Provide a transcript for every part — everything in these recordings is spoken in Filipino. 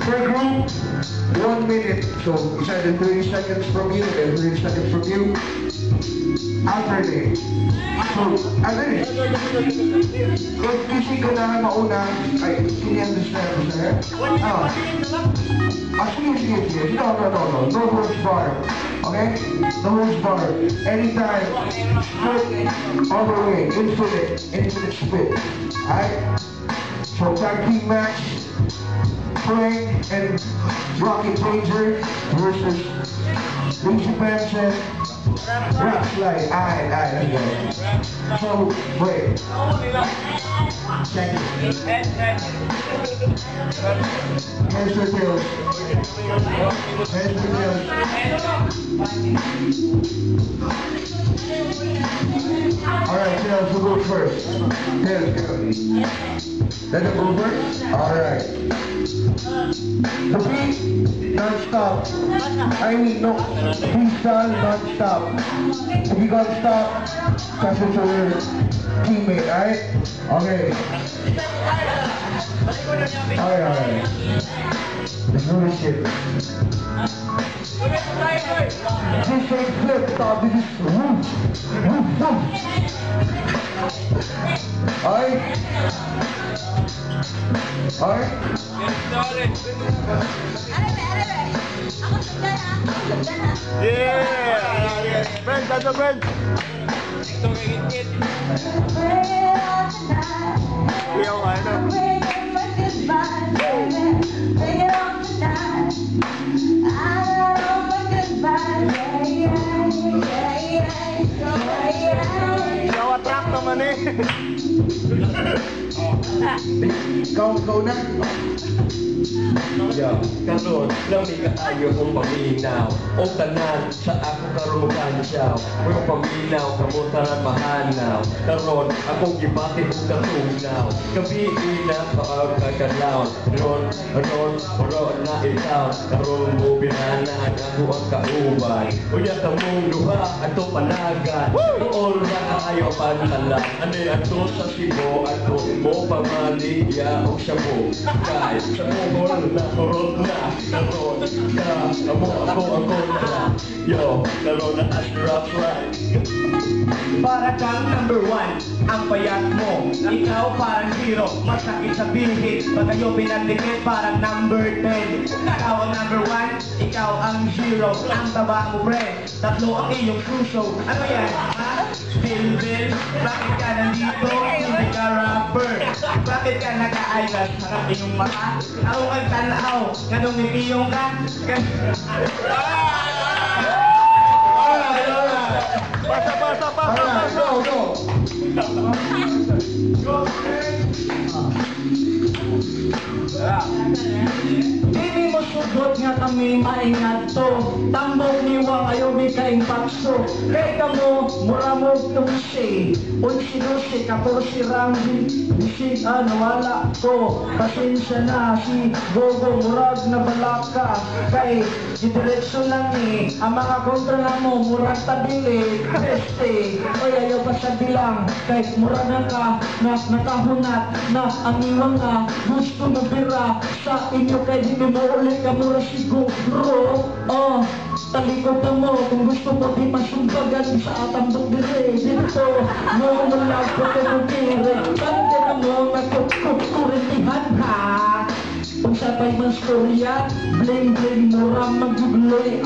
Per group, 1 minute. So, isa din 30 seconds from you, and 30 seconds from you. Alternate. So, ano eh? Kung kasi ko na mauna, ay, can you understand mo, sir? Sige. No. No holds bar. Okay? No holds bar. Anytime. Straight, all the way. Infinite spit. Alright? So, tag team match. Frank and Rocky Danger versus Lucy Benson. Rap slide. Alright, let's go. So, wait. Check it. Here's the deal. Alright, Tails will go first. Tails, go. Let it go first? Alright. The beat, non-stop. I mean, no. Freestyle, non-stop. If you gotta stop, pass it to your teammate, alright? Okay. Alright. Let's do this shit. This ain't flip, stop. This is whoop. Alright? Alright? Yeah! Friend, that's a friend! Ito kay Git. Yung ano? Ikaw naman eh! Ikaw na. Yo, karon lami kaayo kong paminaw o tanan sa ako karugan siyaw pero paminaw kamutaran mahanaw karon akong gibati og katugnaw gabi na pagkakalaw ron na ikaw karon mo binana ako ang kauban unya kamong duha ato panagan noon ra kaayo pantalan ani ato sa Cebu ato mo pamaliya og sabo kay sa mo na karon na amo ako ang kontra yo karon na as right para kang number 1 ang payat mo ikaw parang zero masakit sa bihit pag kayo pinagdikit parang number 10 ikaw ang number 1 ikaw ang zero ang taba mo pre tatlo ang iyong suso ano yan ha? Bill bakit ka nandito hindi ka rapper bakit ka naka-eyelash harap iyong mata ako ang tanaw ganong nipiyong ka Alright, go. Dili mo sugot nga kami maingat to tambok niwa kayo may kaing pakso kay kamo mura mo tumsi unsi-dusi kapos si Ramzi bisig wala ko pasensya na si Gogo murag na balaka kay didiretso lang ang mga kontra na mo murag tabili peste oy ayaw pa sa bilang kay mura na ka na nakahunat na ang mga gusto mo bira sa inyo kay di mo ulit ka mura siguro talikod na mo kung gusto mo di masumbagan sa atambok dire dito mo wala ko kayo dire kante na mo nagkukurintihan ha kung sabay man storya bling mura magugloy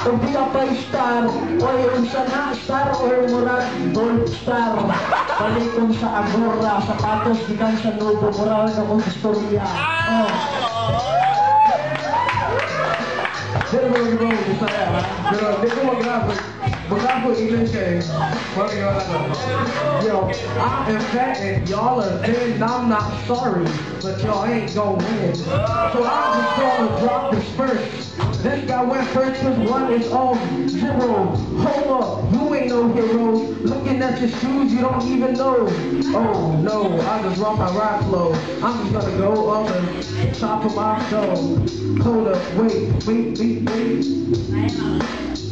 kung di ka pa star oy unsa na star or mura gold star balikon sa Agora sapatos di kan sa Novo mura na kong storya Pero Bisaya, ha? Pero di ko mag-graphic English eh. Wala ko. Yo, I am fat and y'all are thin, I'm not sorry, but y'all ain't gon' win. So I'm just gonna drop this first. This guy went first cause 1 is all 0. Hold up, you ain't no hero. Looking at your shoes, you don't even know. Oh no, I just rock my rap flow. I'm just gonna go up the top of my show. Hold up, wait.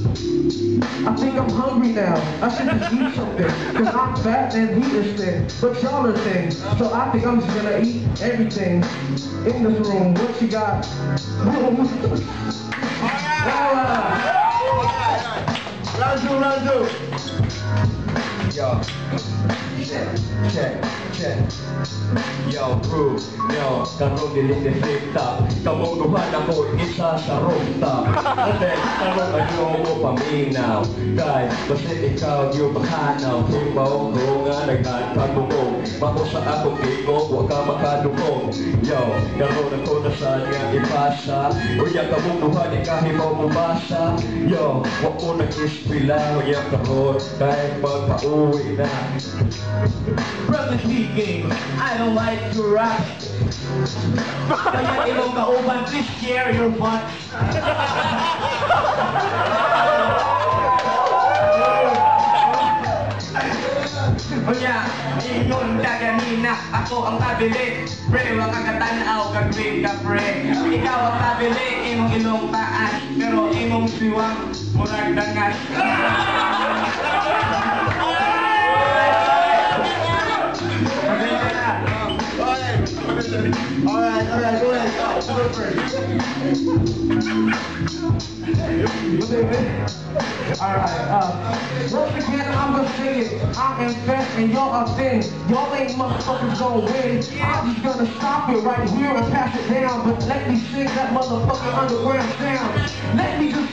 I think I'm hungry now. I should just eat something. Cause I'm fat and he is thin. But y'all are thin. So I think I'm just gonna eat everything in this room. What you got? Round two. Yo, check. Yo, bro, yo, karon dili ni flip-top. Kamuduhan ako isa sa rooftop. Then, karon ano mo paminaw. Kay, basta ikaw yung makanaw. Hibaw ko nga naghatagugong. Mako sa akong tingog, huwag ka makadugong. Yo, karon ako na sa niya ipasa. Uya kamuduhan, ikahibaw mo basa. Yo, huwag ko nag-ispila. Uya karon, kahit magpauwi na. Brother speaking, I don't like to rap. Kaya ilong kauban, please share your butt. Kuya, ingon ka ganina, ako ang kabili. Pre, wag kang katanaw, kag-green ka pre. Ikaw ang kabili, imong ilong taas. Pero imong siwang, murag dangas. Alright, go ahead. Once again, I'm gonna say it. I am fat and y'all are thin. Y'all ain't motherfuckers gonna win. I'm just gonna stop it right here and pass it down. But let me sing that motherfucking underground sound. Let me just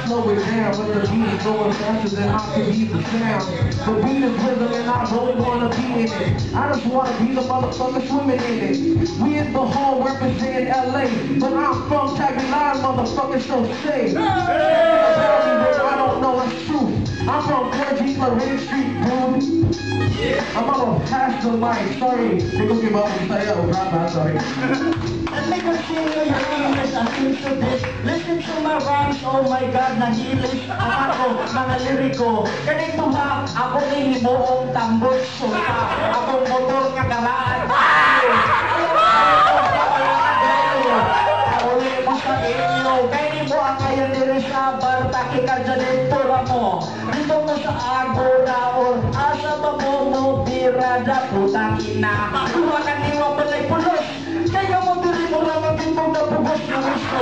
slow it down with the beat going faster than I can hear the sound. The beat is rhythm and I don't wanna be in it. I just wanna be the motherfucker swimming in it. We is the whole representing LA, but I'm from Tagline, motherfucker, so say. I don't know it's true. I'm from 13 Florida Street, dude. I'm gonna pass the mic. Sorry, they gonna give up and say, oh, God, sorry. Let me continue your English and into this. Listen to my rhymes, oh my God, nahilis ako, mga liriko. Ganito ha, ako ni himuong tambot suta. Akong motor kagalaan. Uli mo sa inyo, kaya mo ang kaya diri sa barta, ikarja dito mo. Dito mo sa agora, or asa ba mo birada, putang ina. Huwag ka niwang balay pulos. Kaya mo diri mo lang ang timbong na pugos na gusto.